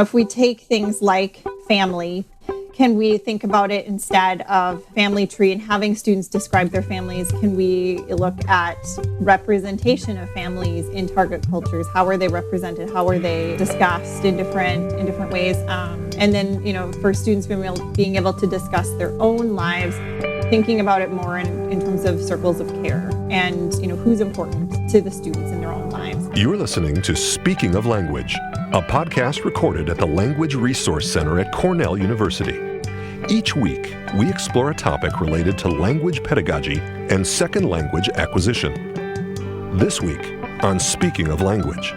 If we take things like family, can we think about it instead of family tree and having students describe their families? Can we look at representation of families in target cultures? How are they represented? How are they discussed in different ways? And then, for students being able to discuss their own lives, thinking about it more in terms of circles of care and, who's important to the students in their own lives. You're listening to Speaking of Language, a podcast recorded at the Language Resource Center at Cornell University. Each week, we explore a topic related to language pedagogy and second language acquisition. This week on Speaking of Language,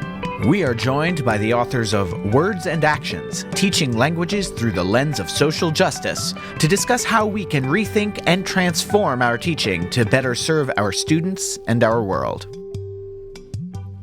we are joined by the authors of Words and Actions, Teaching Languages Through the Lens of Social Justice, to discuss how we can rethink and transform our teaching to better serve our students and our world.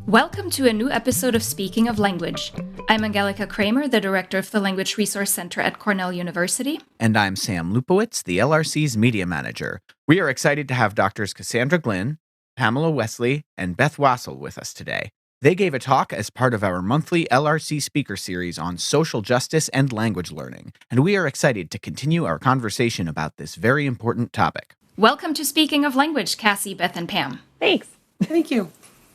Welcome to a new episode of Speaking of Language. I'm Angelica Kramer, the director of the Language Resource Center at Cornell University. And I'm Sam Lupowitz, the LRC's media manager. We are excited to have Drs. Cassandra Glynn, Pamela Wesely, and Beth Wassell with us today. They gave a talk as part of our monthly LRC speaker series on social justice and language learning, and we are excited to continue our conversation about this very important topic. Welcome to Speaking of Language, Cassie, Beth, and Pam. Thanks. Thank you.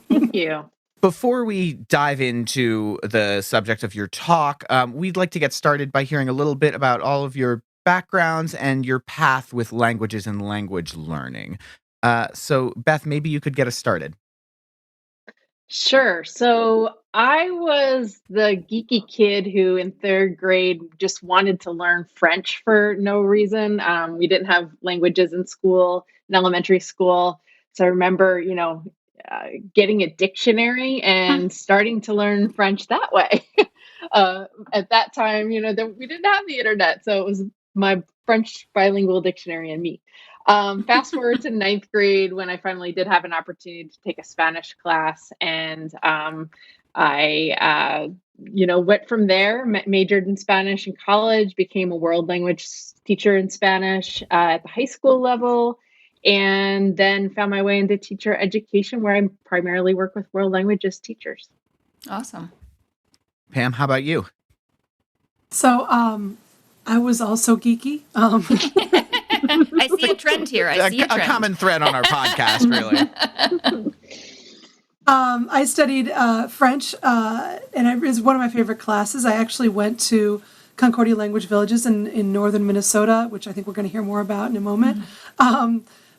Thank you. Before we dive into the subject of your talk, we'd like to get started by hearing a little bit about all of your backgrounds and your path with languages and language learning. So, Beth, maybe you could get us started. Sure. So I was the geeky kid who in third grade just wanted to learn French for no reason. We didn't have languages in school, in elementary school. So I remember, getting a dictionary and starting to learn French that way. At that time, we didn't have the internet. So it was my French bilingual dictionary and me. Fast forward to ninth grade when I finally did have an opportunity to take a Spanish class. And I went from there, majored in Spanish in college, became a world language teacher in Spanish at the high school level, and then found my way into teacher education, where I primarily work with world languages teachers. Awesome. Pam, how about you? So I was also geeky. I see a trend here. A common thread on our podcast, really. I studied French, and it was one of my favorite classes. I actually went to Concordia Language Villages in northern Minnesota, which I think we're going to hear more about in a moment.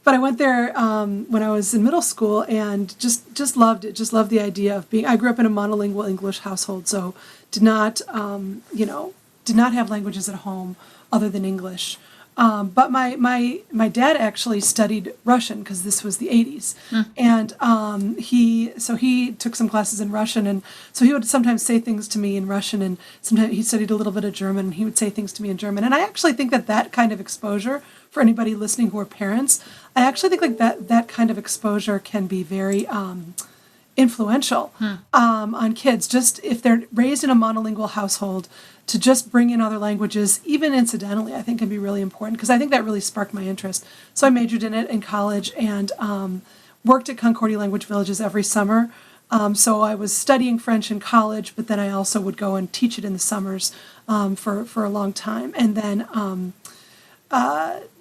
But I went there when I was in middle school and just loved it. Just loved the idea of being. I grew up in a monolingual English household, so did not have languages at home other than English. But my dad actually studied Russian because this was the 80s. And he took some classes in Russian, and so he would sometimes say things to me in Russian, and sometimes he studied a little bit of German, and he would say things to me in German. And I actually think that kind of exposure, for anybody listening who are parents, I actually think that kind of exposure can be very influential on kids. Just if they're raised in a monolingual household, to just bring in other languages, even incidentally, I think can be really important, because I think that really sparked my interest. So I majored in it in college and worked at Concordia Language Villages every summer. So I was studying French in college, but then I also would go and teach it in the summers for a long time. And then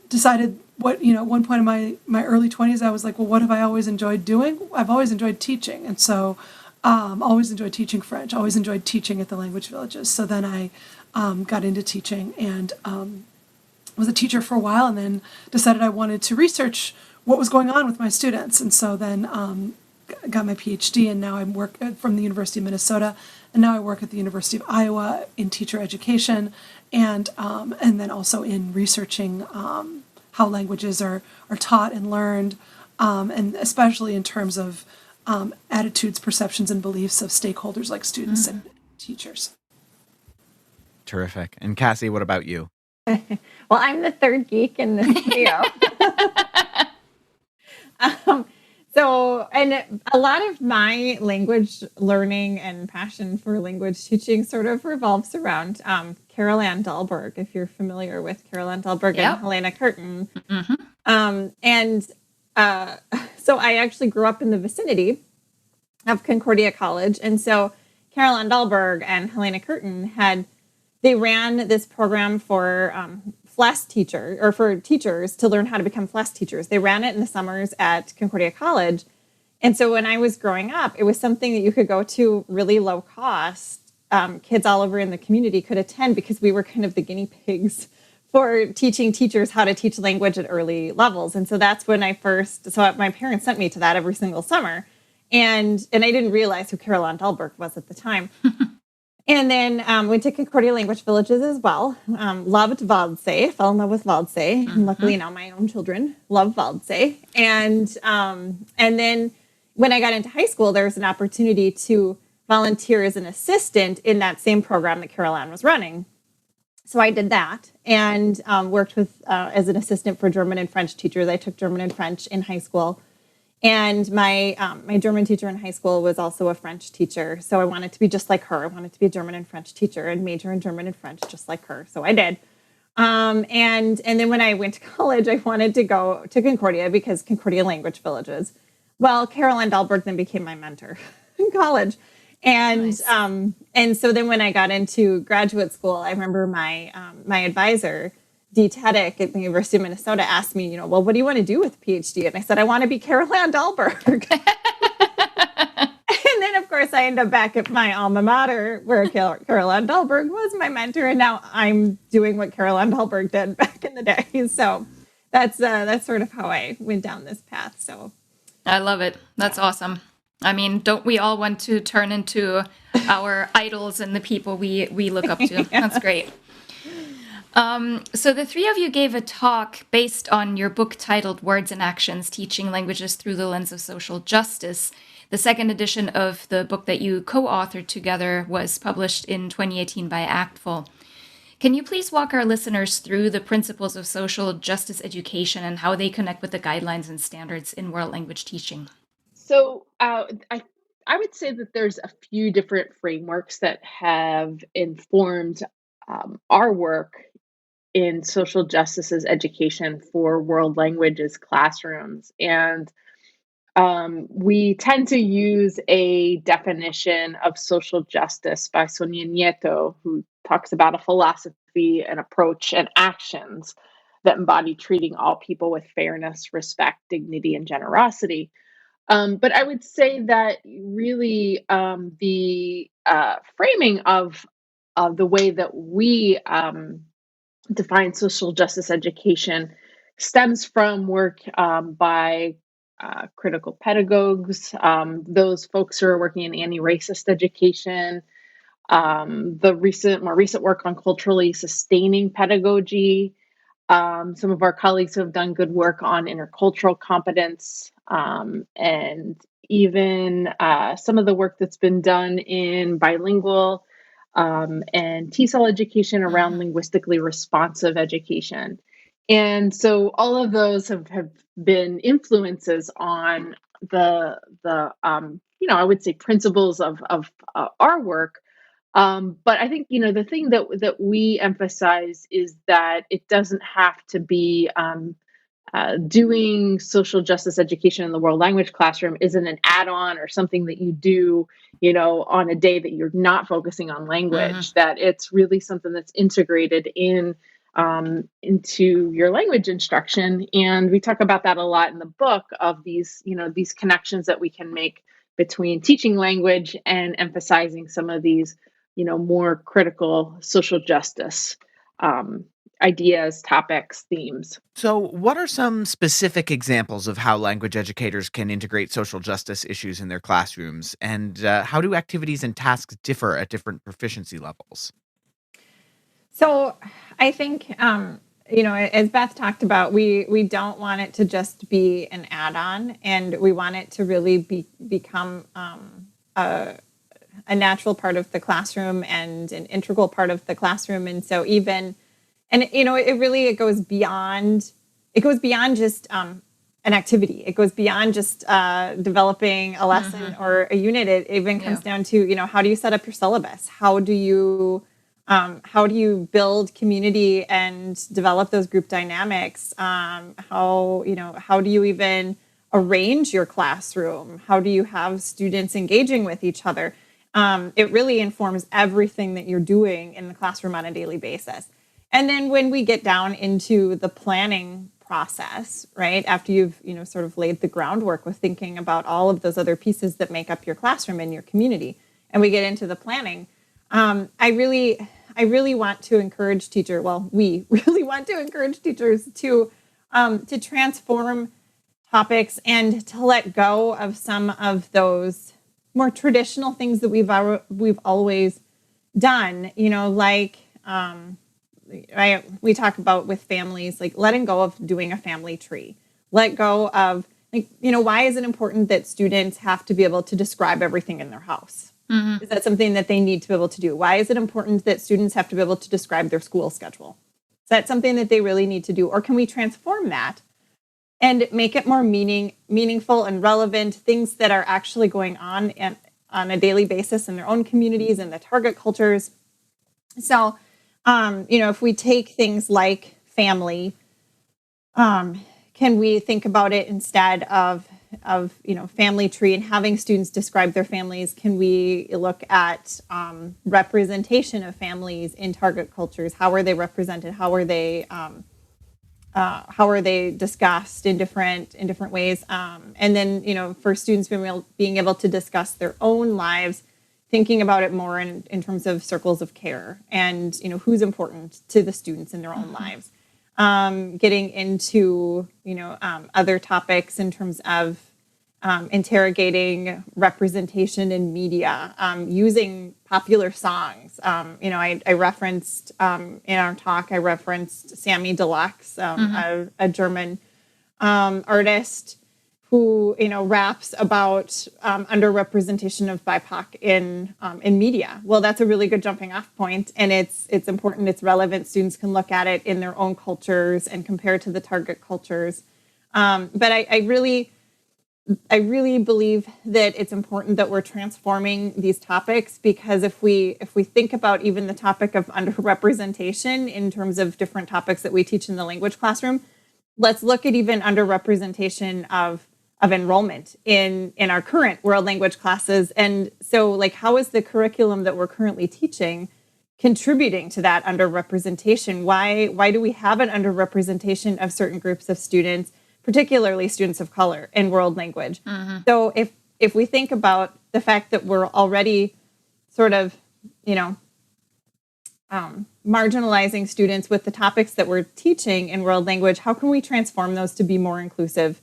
decided at one point in my early 20s, I was like, well, what have I always enjoyed doing? I've always enjoyed teaching. And so always enjoyed teaching French, always enjoyed teaching at the language villages. So then I got into teaching and was a teacher for a while, and then decided I wanted to research what was going on with my students. And so then got my PhD, and now I work from the University of Minnesota, and now I work at the University of Iowa in teacher education, and then also in researching how languages are taught and learned, and especially in terms of attitudes, perceptions, and beliefs of stakeholders like students and teachers. Terrific. And Cassie, what about you? Well, I'm the third geek in this trio. And a lot of my language learning and passion for language teaching sort of revolves around Carol Ann Dahlberg, if you're familiar with Carol Ann Dahlberg and Helena Curtin. So I actually grew up in the vicinity of Concordia College. And so Carol Ann Dahlberg and Helena Curtin had they ran this program for for teachers to learn how to become FLES teachers. They ran it in the summers at Concordia College. And so when I was growing up, it was something that you could go to really low cost. Kids all over in the community could attend because we were kind of the guinea pigs for teaching teachers how to teach language at early levels. And so that's when my parents sent me to that every single summer. And I didn't realize who Caroline Dahlberg was at the time. And then went to Concordia Language Villages as well. Loved Valdsay, fell in love with Valdsay. And luckily now my own children love Valdsay. And then when I got into high school, there was an opportunity to volunteer as an assistant in that same program that Caroline was running. So I did that and worked with as an assistant for German and French teachers. I took German and French in high school. And my German teacher in high school was also a French teacher. So I wanted to be just like her. I wanted to be a German and French teacher and major in German and French just like her. So I did. And then when I went to college, I wanted to go to Concordia because Concordia Language Villages. Well, Caroline Dahlberg then became my mentor in college. And nice. And so then when I got into graduate school, I remember my advisor, Dee Teddick at the University of Minnesota, asked me, well, what do you want to do with a PhD? And I said, I want to be Caroline Dahlberg. And then, of course, I ended up back at my alma mater where Caroline Dahlberg was my mentor. And now I'm doing what Caroline Dahlberg did back in the day. So that's sort of how I went down this path. So I love it. That's awesome. I mean, don't we all want to turn into our idols and the people we look up to? Yeah. That's great. So the three of you gave a talk based on your book titled Words and Actions, Teaching Languages Through the Lens of Social Justice. The second edition of the book that you co-authored together was published in 2018 by Actful. Can you please walk our listeners through the principles of social justice education and how they connect with the guidelines and standards in world language teaching? So I would say that there's a few different frameworks that have informed our work in social justices education for world languages classrooms. And we tend to use a definition of social justice by Sonia Nieto, who talks about a philosophy, an approach, and actions that embody treating all people with fairness, respect, dignity, and generosity. But I would say that really the framing of the way that we define social justice education stems from work by critical pedagogues, those folks who are working in anti-racist education, the more recent work on culturally sustaining pedagogy, some of our colleagues who have done good work on intercultural competence, and even some of the work that's been done in bilingual and TESOL education around linguistically responsive education. And so all of those have been influences on the I would say principles of our work. But I think, the thing that we emphasize is that it doesn't have to be doing social justice education in the world language classroom isn't an add-on or something that you do, on a day that you're not focusing on language, that it's really something that's integrated into your language instruction. And we talk about that a lot in the book of these connections that we can make between teaching language and emphasizing some of these, more critical social justice ideas, topics, themes. So what are some specific examples of how language educators can integrate social justice issues in their classrooms? And how do activities and tasks differ at different proficiency levels? So I think, as Beth talked about, we don't want it to just be an add-on, and we want it to really become a natural part of the classroom and an integral part of the classroom. And so it goes beyond just an activity. It goes beyond just developing a lesson or a unit. It even comes down to, how do you set up your syllabus? How do you build community and develop those group dynamics? How do you even arrange your classroom? How do you have students engaging with each other? It really informs everything that you're doing in the classroom on a daily basis. And then when we get down into the planning process, right, after you've, sort of laid the groundwork with thinking about all of those other pieces that make up your classroom and your community, and we get into the planning, I really want to encourage teachers. Well, we really want to encourage teachers to transform topics and to let go of some of those more traditional things that we've always done. We talk about with families, like letting go of doing a family tree. Let go of why is it important that students have to be able to describe everything in their house? Mm-hmm. Is that something that they need to be able to do? Why is it important that students have to be able to describe their school schedule? Is that something that they really need to do? Or can we transform that and make it more meaningful and relevant, things that are actually going on on a daily basis in their own communities and the target cultures? So, if we take things like family, can we think about it instead of family tree and having students describe their families? Can we look at representation of families in target cultures? How are they represented? How are they discussed in different ways? And then for students being able to discuss their own lives, thinking about it more in terms of circles of care and who's important to the students in their own lives. Getting into other topics in terms of interrogating representation in media, using popular songs. I referenced in our talk, I referenced Sammy Deluxe, a German artist who raps about underrepresentation of BIPOC in media. Well, that's a really good jumping off point, and it's important, it's relevant. Students can look at it in their own cultures and compare to the target cultures. But I really believe that it's important that we're transforming these topics, because if we think about even the topic of underrepresentation in terms of different topics that we teach in the language classroom, let's look at even underrepresentation of enrollment in our current world language classes. And so how is the curriculum that we're currently teaching contributing to that underrepresentation? Why do we have an underrepresentation of certain groups of students, particularly students of color, in world language? Mm-hmm. So if we think about the fact that we're already sort of, marginalizing students with the topics that we're teaching in world language, how can we transform those to be more inclusive,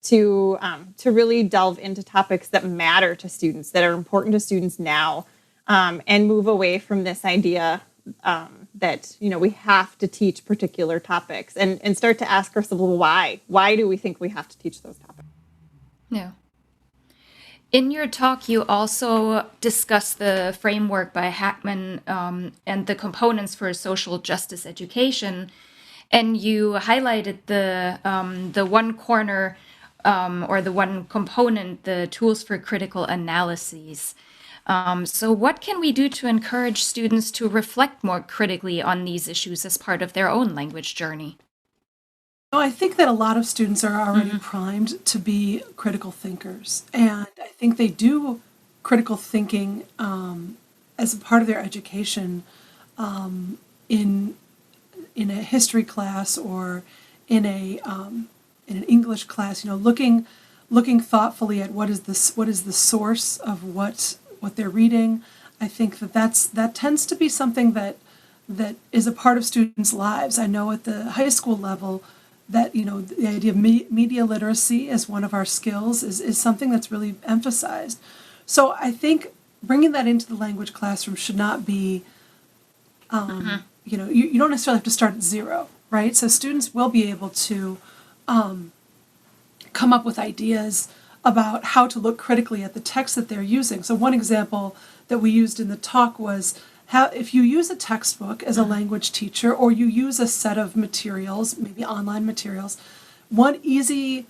to really delve into topics that matter to students, that are important to students now, and move away from this idea that we have to teach particular topics, and start to ask ourselves, well, why do we think we have to teach those topics? Yeah. In your talk, you also discussed the framework by Hackman and the components for social justice education, and you highlighted the one corner or the one component, the tools for critical analyses. So what can we do to encourage students to reflect more critically on these issues as part of their own language journey? I think that a lot of students are already primed to be critical thinkers, and I think they do critical thinking as a part of their education in a history class or in an English class. looking thoughtfully at what is the source of what they're reading. I think that tends to be something that is a part of students' lives. I know at the high school level that the idea of media literacy as one of our skills is something that's really emphasized. So I think bringing that into the language classroom should not be you don't necessarily have to start at zero, right? So students will be able to come up with ideas about how to look critically at the text that they're using. So one example that we used in the talk was how if you use a textbook as a language teacher, or you use a set of materials, maybe online materials, one easy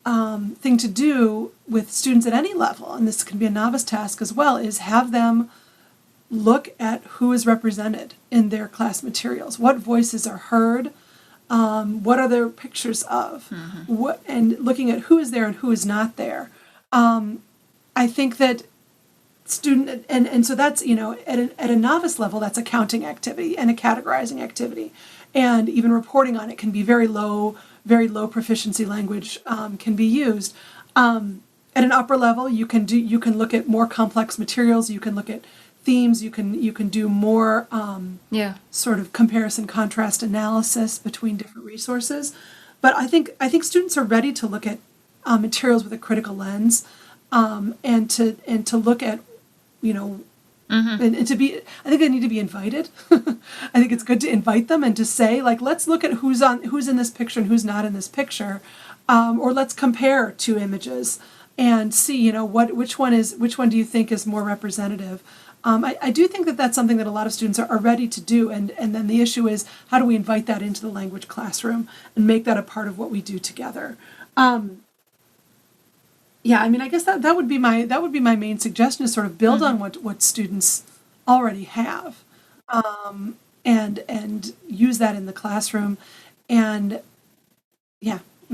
thing to do with students at any level, and this can be a novice task as well, is have them look at who is represented in their class materials. What voices are heard? What are there pictures of? And looking at who is there and who is not there. I think that student, and so that's, at a novice level, that's a counting activity and a categorizing activity. And even reporting on it can be very low proficiency language can be used. At an upper level, you can look at more complex materials, you can look at themes, you can do more sort of comparison contrast analysis between different resources. But I think students are ready to look at materials with a critical lens, and to look at, and to be, I think they need to be invited. I think it's good to invite them and to say, like, let's look at who's in this picture and who's not in this picture, or let's compare two images and see, which one do you think is more representative. I do think that that's something that a lot of students are ready to do, and then the issue is, how do we invite that into the language classroom and make that a part of what we do together? I mean, I guess that would be my main suggestion, is sort of build on what students already have, and use that in the classroom, and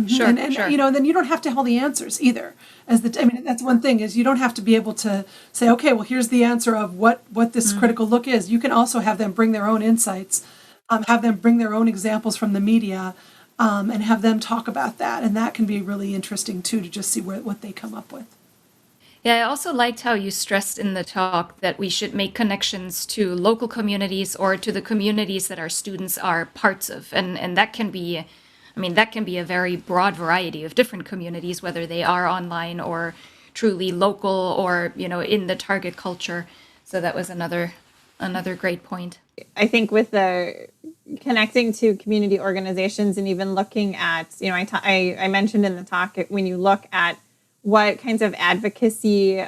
Sure, and sure. then you don't have to have all the answers either. That's one thing, is you don't have to be able to say, okay, well, here's the answer of what this critical look is. You can also have them bring their own insights, have them bring their own examples from the media, and have them talk about that. And that can be really interesting too, to just see what they come up with. Yeah, I also liked how you stressed in the talk that we should make connections to local communities or to the communities that our students are parts of. And that can be, that can be a very broad variety of different communities, whether they are online or truly local or, in the target culture. So that was another great point. I think with the connecting to community organizations and even looking at, I mentioned in the talk, when you look at what kinds of advocacy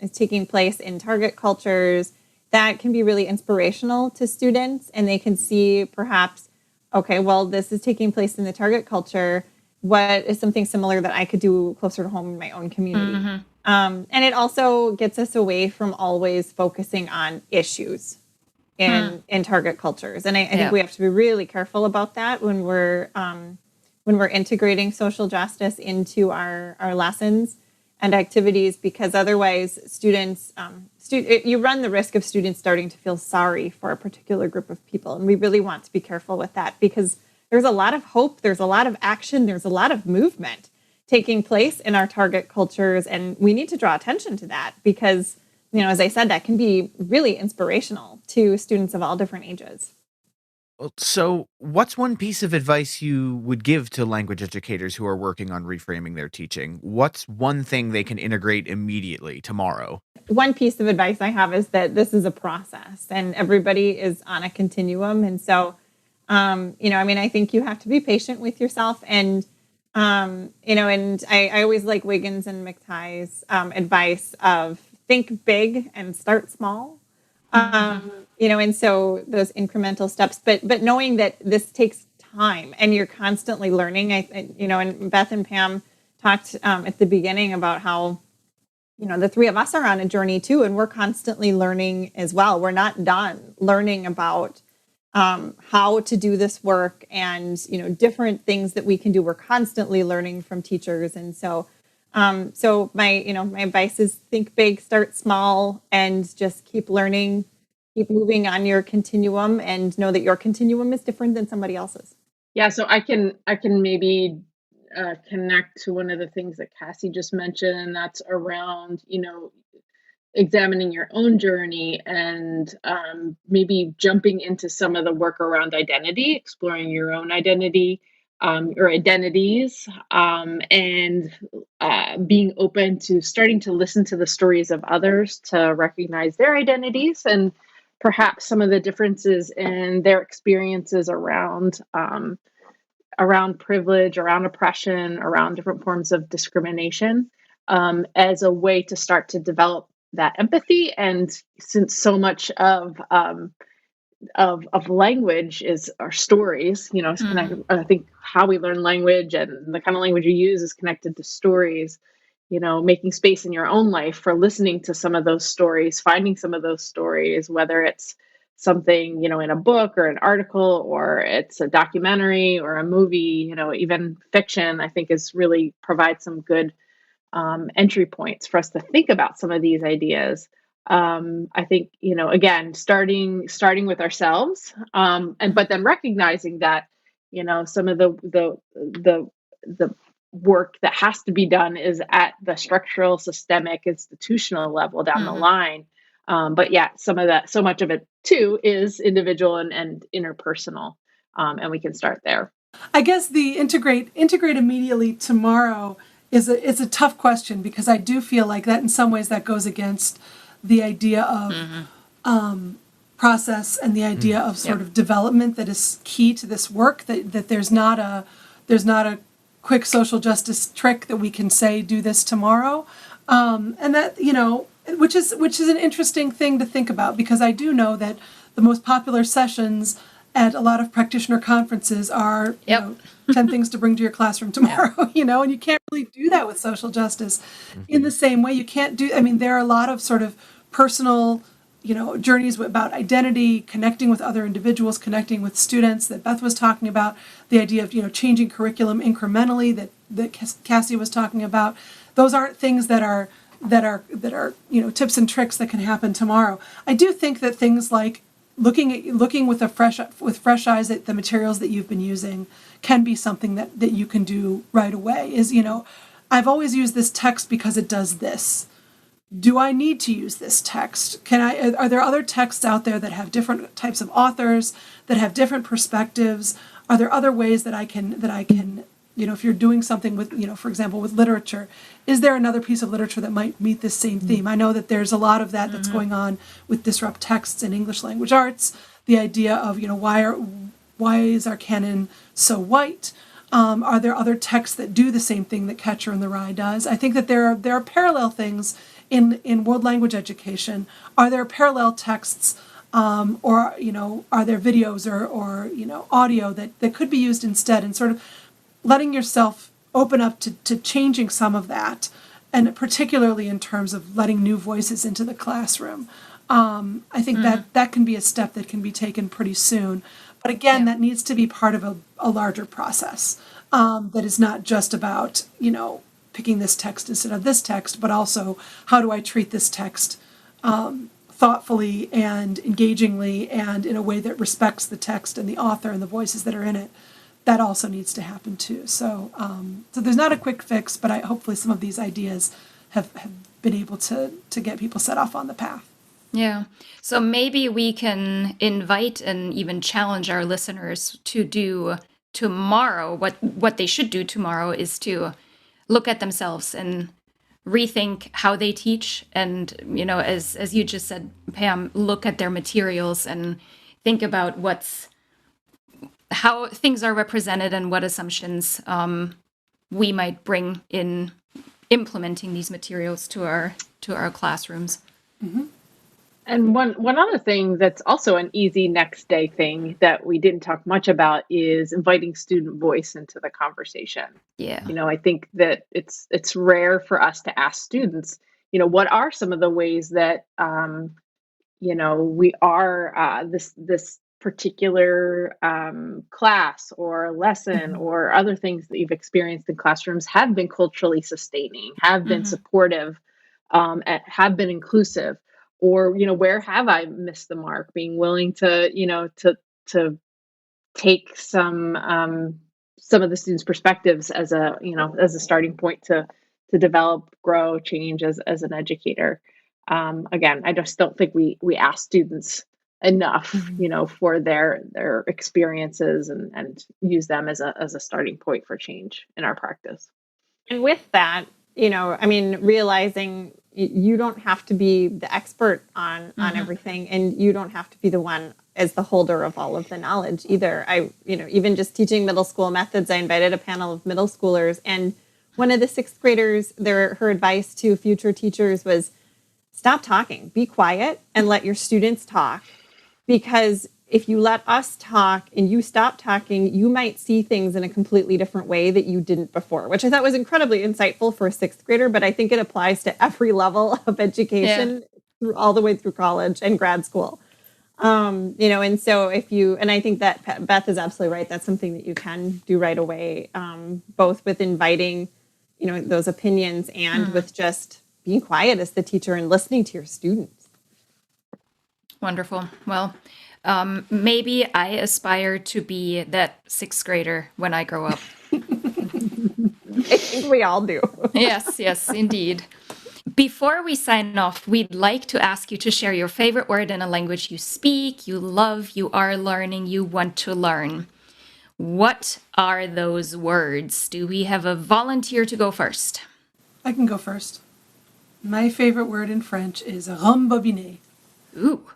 is taking place in target cultures, that can be really inspirational to students, and they can see perhaps, okay, well, this is taking place in the target culture. What is something similar that I could do closer to home in my own community? And it also gets us away from always focusing on issues in target cultures. And I think we have to be really careful about that when we're integrating social justice into our lessons and activities, because otherwise students, you run the risk of students starting to feel sorry for a particular group of people. And we really want to be careful with that, because there's a lot of hope, there's a lot of action, there's a lot of movement taking place in our target cultures. And we need to draw attention to that, because, as I said, that can be really inspirational to students of all different ages. So, what's one piece of advice you would give to language educators who are working on reframing their teaching? What's one thing they can integrate immediately tomorrow? One piece of advice I have is that this is a process, and everybody is on a continuum. And so, I think you have to be patient with yourself. And, and I always like Wiggins and McTighe's advice of think big and start small. And so those incremental steps, but knowing that this takes time and you're constantly learning. And Beth and Pam talked at the beginning about how, the three of us are on a journey too, and we're constantly learning as well. We're not done learning about how to do this work and, different things that we can do. We're constantly learning from teachers. And so my advice is think big, start small, and just keep learning, keep moving on your continuum, and know that your continuum is different than somebody else's. Yeah, so I can maybe connect to one of the things that Cassie just mentioned, and that's around, examining your own journey and maybe jumping into some of the work around identity, exploring your own identity or identities, and being open to starting to listen to the stories of others to recognize their identities and perhaps some of the differences in their experiences around privilege, around oppression, around different forms of discrimination, as a way to start to develop that empathy. And since so much of language is our stories, it's connected. I think how we learn language and the kind of language you use is connected to stories. Making space in your own life for listening to some of those stories, finding some of those stories, whether it's something, in a book or an article, or it's a documentary or a movie, even fiction, I think is really provides some good entry points for us to think about some of these ideas. I think, again, starting with ourselves, but then recognizing that, some of the work that has to be done is at the structural, systemic, institutional level down the line. But yeah, so much of it too is individual and interpersonal, and we can start there. I guess the integrate immediately tomorrow is a tough question, because I do feel like that in some ways that goes against the idea of process and the idea of sort of development that is key to this work. That there's not a quick social justice trick that we can say do this tomorrow, and that which is an interesting thing to think about, because I do know that the most popular sessions at a lot of practitioner conferences are 10 things to bring to your classroom tomorrow, and you can't really do that with social justice in the same way. You can't do, there are a lot of sort of personal, journeys about identity, connecting with other individuals, connecting with students that Beth was talking about, the idea of, changing curriculum incrementally that Cassie was talking about. Those aren't things that are tips and tricks that can happen tomorrow. I do think that things like looking with fresh eyes at the materials that you've been using can be something that you can do right away. I've always used this text because it does this. Do I need to use this text? Are there other texts out there that have different types of authors, that have different perspectives? Are there other ways that I can if you're doing something with, for example, with literature, is there another piece of literature that might meet this same theme? I know that there's a lot of that that's going on with disrupt texts in English language arts. The idea of, why is our canon so white? Are there other texts that do the same thing that Catcher in the Rye does? I think that there are parallel things in world language education. Are there parallel texts, or are there videos or audio that could be used instead, and sort of letting yourself open up to changing some of that, and particularly in terms of letting new voices into the classroom. I think that can be a step that can be taken pretty soon. But again, that needs to be part of a larger process, that is not just about, picking this text instead of this text, but also how do I treat this text thoughtfully and engagingly and in a way that respects the text and the author and the voices that are in it. That also needs to happen too. So there's not a quick fix, but hopefully some of these ideas have been able to get people set off on the path. Yeah. So maybe we can invite and even challenge our listeners to do tomorrow. What they should do tomorrow is to look at themselves and rethink how they teach. And, as you just said, Pam, look at their materials and think about how things are represented and what assumptions we might bring in implementing these materials to our classrooms. Mm-hmm. And one other thing that's also an easy next day thing that we didn't talk much about is inviting student voice into the conversation. Yeah. I think that it's rare for us to ask students, what are some of the ways that we are this particular class or lesson or other things that you've experienced in classrooms have been culturally sustaining, have been supportive, have been inclusive, or where have I missed the mark? Being willing to to take some of the students' perspectives as a starting point to develop, grow, change as an educator. Again, I just don't think we ask students enough, for their experiences and use them as a starting point for change in our practice. And with that, realizing you don't have to be the expert on everything, and you don't have to be the one as the holder of all of the knowledge either. Even just teaching middle school methods, I invited a panel of middle schoolers, and one of the sixth graders, her advice to future teachers was, stop talking, be quiet, and let your students talk. Because if you let us talk and you stop talking, you might see things in a completely different way that you didn't before, which I thought was incredibly insightful for a sixth grader, but I think it applies to every level of education all the way through college and grad school. And so and I think that Beth is absolutely right. That's something that you can do right away, both with inviting, those opinions and with just being quiet as the teacher and listening to your students. Wonderful. Well, maybe I aspire to be that sixth grader when I grow up. I think we all do. Yes, indeed. Before we sign off, we'd like to ask you to share your favorite word in a language you speak, you love, you are learning, you want to learn. What are those words? Do we have a volunteer to go first? I can go first. My favorite word in French is rembobiner,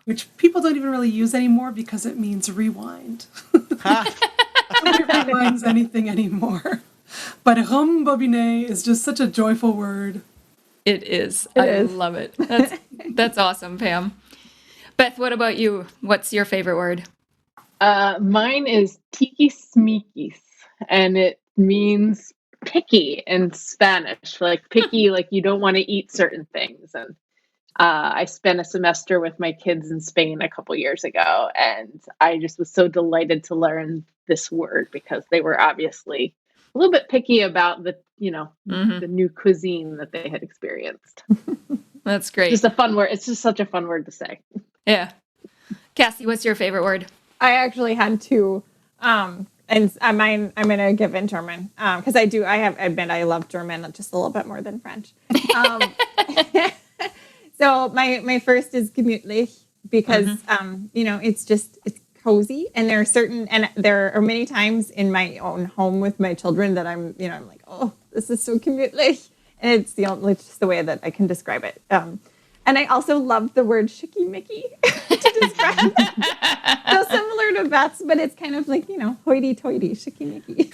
which people don't even really use anymore because it means rewind. Nobody rewinds anything anymore. But rembobiner is just such a joyful word. It is. I love it. That's awesome, Pam. Beth, what about you? What's your favorite word? Mine is tiquismiquis, and it means picky in Spanish. Like picky, like you don't want to eat certain things. And I spent a semester with my kids in Spain a couple years ago, and I just was so delighted to learn this word because they were obviously a little bit picky about the new cuisine that they had experienced. That's great. Just a fun word. It's just such a fun word to say. Yeah. Cassie, what's your favorite word? I actually had two, and mine I'm going to give in German because I love German just a little bit more than French. So my first is gemütlich because it's cozy, and there are many times in my own home with my children that I'm like, oh, this is so gemütlich, and it's just the way that I can describe it. And I also love the word schickimicki to describe it. So similar to Beth's, but it's kind of like, hoity-toity, schickimicki.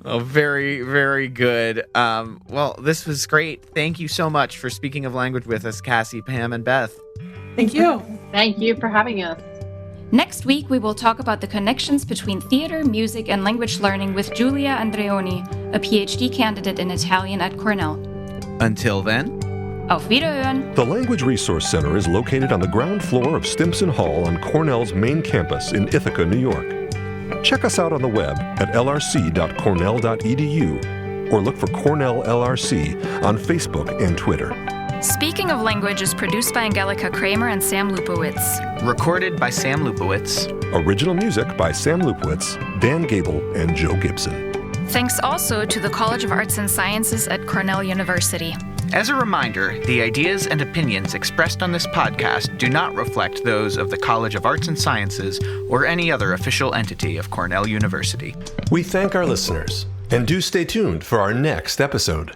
Oh, very, very good. Well, this was great. Thank you so much for speaking of language with us, Cassie, Pam, and Beth. Thank you. Thank you for having us. Next week, we will talk about the connections between theater, music, and language learning with Giulia Andreoni, a PhD candidate in Italian at Cornell. Until then, Auf Wiederhören! The Language Resource Center is located on the ground floor of Stimson Hall on Cornell's main campus in Ithaca, New York. Check us out on the web at lrc.cornell.edu or look for Cornell LRC on Facebook and Twitter. Speaking of Language is produced by Angelica Kramer and Sam Lupowitz. recorded by Sam Lupowitz. Original music by Sam Lupowitz, Dan Gable, and Joe Gibson. Thanks also to the College of Arts and Sciences at Cornell University. As a reminder, the ideas and opinions expressed on this podcast do not reflect those of the College of Arts and Sciences or any other official entity of Cornell University. We thank our listeners, and do stay tuned for our next episode.